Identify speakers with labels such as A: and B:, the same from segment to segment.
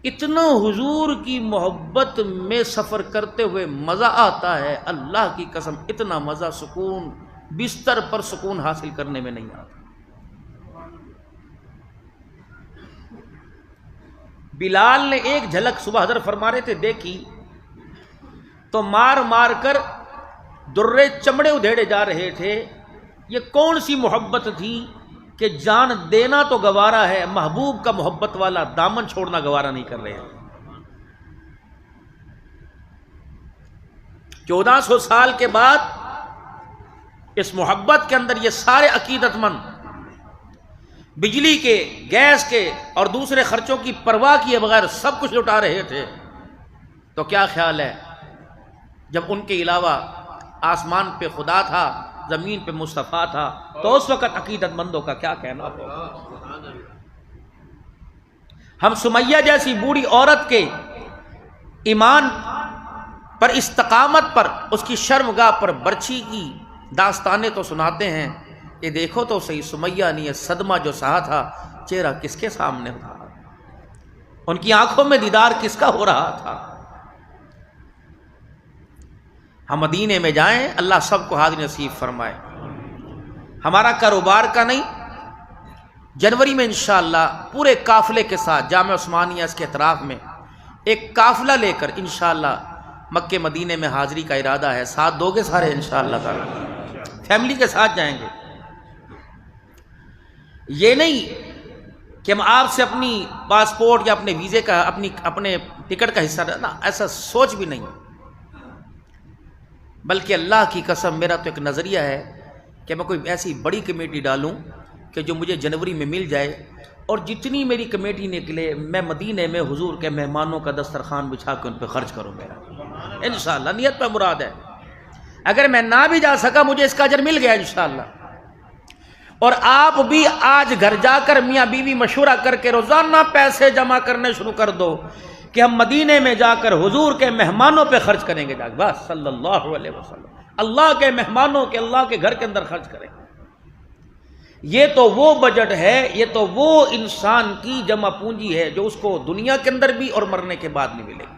A: اتنا حضور کی محبت میں سفر کرتے ہوئے مزہ آتا ہے، اللہ کی قسم اتنا مزہ سکون بستر پر سکون حاصل کرنے میں نہیں آتا۔ بلال نے ایک جھلک صبح حضرت فرما رہے تھے دیکھی تو مار مار کر درے چمڑے ادھیڑے جا رہے تھے۔ یہ کون سی محبت تھی کہ جان دینا تو گوارا ہے، محبوب کا محبت والا دامن چھوڑنا گوارا نہیں کر رہے ہیں۔ 1400 سال کے بعد اس محبت کے اندر یہ سارے عقیدت مند بجلی کے، گیس کے اور دوسرے خرچوں کی پرواہ کیے بغیر سب کچھ لٹا رہے تھے، تو کیا خیال ہے جب ان کے علاوہ آسمان پہ خدا تھا، زمین پہ مصطفیٰ تھا، تو اس وقت عقیدت مندوں کا کیا کہنا ہوگا۔ ہم سمیہ جیسی بوڑھی عورت کے ایمان پر، استقامت پر، اس کی شرمگاہ پر برچھی کی داستانیں تو سناتے ہیں، یہ دیکھو تو صحیح سمیہ نے یہ صدمہ جو سہا تھا، چہرہ کس کے سامنے تھا، ان کی آنکھوں میں دیدار کس کا ہو رہا تھا۔ ہم مدینے میں جائیں، اللہ سب کو حاضر نصیب فرمائے۔ ہمارا کاروبار کا نہیں، جنوری میں انشاءاللہ پورے قافلے کے ساتھ جامع عثمانیہ اس کے اطراف میں ایک قافلہ لے کر انشاءاللہ مکے مدینے میں حاضری کا ارادہ ہے۔ ساتھ دو گے سارے انشاءاللہ تعالی، فیملی کے ساتھ جائیں گے۔ یہ نہیں کہ ہم آپ سے اپنی پاسپورٹ یا اپنے ویزے کا، اپنے ٹکٹ کا حصہ نا، ایسا سوچ بھی نہیں، بلکہ اللہ کی قسم میرا تو ایک نظریہ ہے کہ میں کوئی ایسی بڑی کمیٹی ڈالوں کہ جو مجھے جنوری میں مل جائے، اور جتنی میری کمیٹی نکلے میں مدینے میں حضور کے مہمانوں کا دسترخوان بچھا کے ان پہ خرچ کروں میرا، انشاءاللہ نیت پہ مراد ہے۔ اگر میں نہ بھی جا سکا مجھے اس کا اجر مل گیا انشاءاللہ۔ اور آپ بھی آج گھر جا کر میاں بیوی مشورہ کر کے روزانہ پیسے جمع کرنے شروع کر دو کہ ہم مدینے میں جا کر حضور کے مہمانوں پہ خرچ کریں گے، بس صلی اللہ علیہ وسلم، اللہ کے مہمانوں کے، اللہ کے گھر کے اندر خرچ کریں گے۔ یہ تو وہ بجٹ ہے، یہ تو وہ انسان کی جمع پونجی ہے جو اس کو دنیا کے اندر بھی اور مرنے کے بعد نہیں ملے گی۔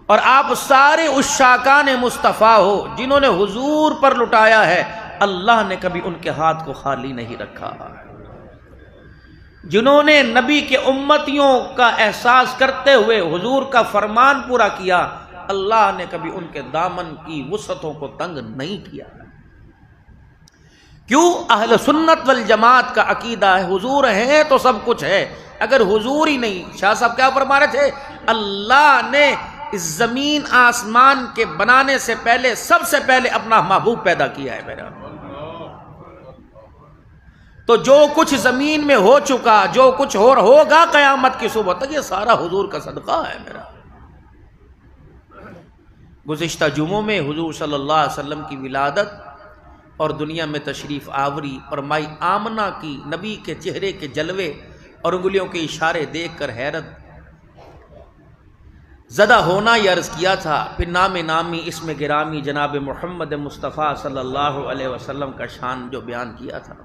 A: اور آپ سارے عشاقان مصطفیٰ ہو جنہوں نے حضور پر لٹایا ہے، اللہ نے کبھی ان کے ہاتھ کو خالی نہیں رکھا۔ جنہوں نے نبی کے امتیوں کا احساس کرتے ہوئے حضور کا فرمان پورا کیا، اللہ نے کبھی ان کے دامن کی وسعتوں کو تنگ نہیں کیا۔ کیوں؟ اہل سنت والجماعت کا عقیدہ ہے حضور ہے تو سب کچھ ہے، اگر حضور ہی نہیں، شاہ صاحب کیا فرما رہے تھے، اللہ نے اس زمین آسمان کے بنانے سے پہلے سب سے پہلے اپنا محبوب پیدا کیا ہے میرا۔ تو جو کچھ زمین میں ہو چکا، جو کچھ ہوگا قیامت کی صبح تک، یہ سارا حضور کا صدقہ ہے میرا۔ گزشتہ جمعوں میں حضور صلی اللہ علیہ وسلم کی ولادت اور دنیا میں تشریف آوری اور مائی آمنہ کی نبی کے چہرے کے جلوے اور انگلیوں کے اشارے دیکھ کر حیرت زدہ ہونا یہ عرض کیا تھا، پھر نام نامی اسم گرامی جناب محمد مصطفیٰ صلی اللہ علیہ وسلم کا شان جو بیان کیا تھا،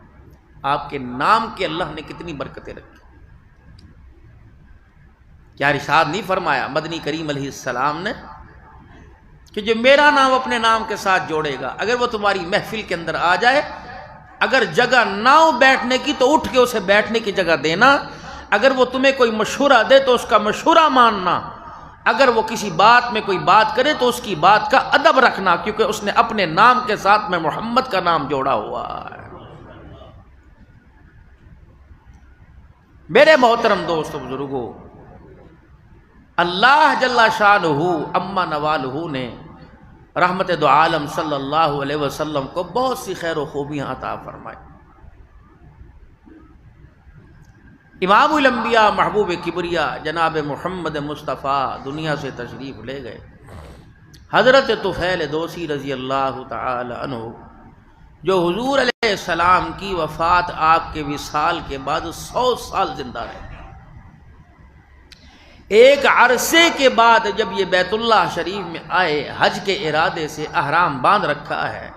A: آپ کے نام کے اللہ نے کتنی برکتیں رکھی۔ کیا ارشاد نہیں فرمایا مدنی کریم علیہ السلام نے کہ جو میرا نام اپنے نام کے ساتھ جوڑے گا، اگر وہ تمہاری محفل کے اندر آ جائے، اگر جگہ نہ ہو بیٹھنے کی تو اٹھ کے اسے بیٹھنے کی جگہ دینا، اگر وہ تمہیں کوئی مشورہ دے تو اس کا مشورہ ماننا، اگر وہ کسی بات میں کوئی بات کرے تو اس کی بات کا ادب رکھنا، کیونکہ اس نے اپنے نام کے ساتھ میں محمد کا نام جوڑا ہوا ہے۔ میرے محترم دوستو بزرگوں، اللہ جل شانہ اما نوالہ نے رحمت دو عالم صلی اللہ علیہ وسلم کو بہت سی خیر و خوبیاں عطا فرمائی۔ امام الانبیاء محبوب کبریا جناب محمد مصطفیٰ دنیا سے تشریف لے گئے۔ حضرت طفیل دوسی رضی اللہ تعالی عنہ جو حضور علیہ السلام کی وفات آپ کے وصال کے بعد 100 سال زندہ رہے، ایک عرصے کے بعد جب یہ بیت اللہ شریف میں آئے، حج کے ارادے سے احرام باندھ رکھا ہے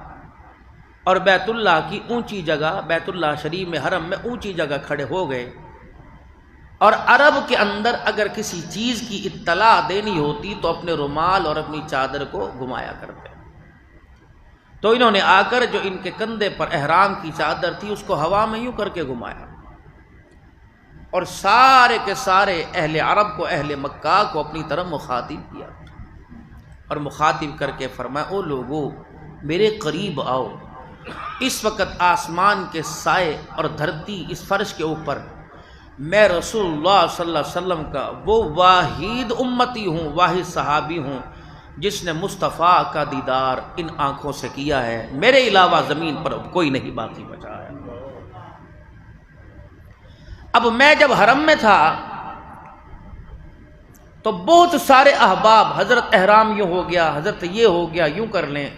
A: اور بیت اللہ کی اونچی جگہ، بیت اللہ شریف میں حرم میں اونچی جگہ کھڑے ہو گئے، اور عرب کے اندر اگر کسی چیز کی اطلاع دینی ہوتی تو اپنے رومال اور اپنی چادر کو گھمایا کرتے. تو انہوں نے آ کر جو ان کے کندھے پر احرام کی چادر تھی اس کو ہوا میں یوں کر کے گھمایا، اور سارے کے سارے اہل عرب کو، اہل مکہ کو اپنی طرف مخاطب کیا، اور مخاطب کر کے فرمایا او لوگو میرے قریب آؤ، اس وقت آسمان کے سائے اور دھرتی اس فرش کے اوپر میں رسول اللہ صلی اللہ علیہ وسلم کا وہ واحد امتی ہوں، واحد صحابی ہوں جس نے مصطفیٰ کا دیدار ان آنکھوں سے کیا ہے، میرے علاوہ زمین پر اب کوئی نہیں باقی بچا ہے. اب میں جب حرم میں تھا تو بہت سارے احباب، حضرت احرام یوں ہو گیا، حضرت یہ ہو گیا، یوں کر لیں،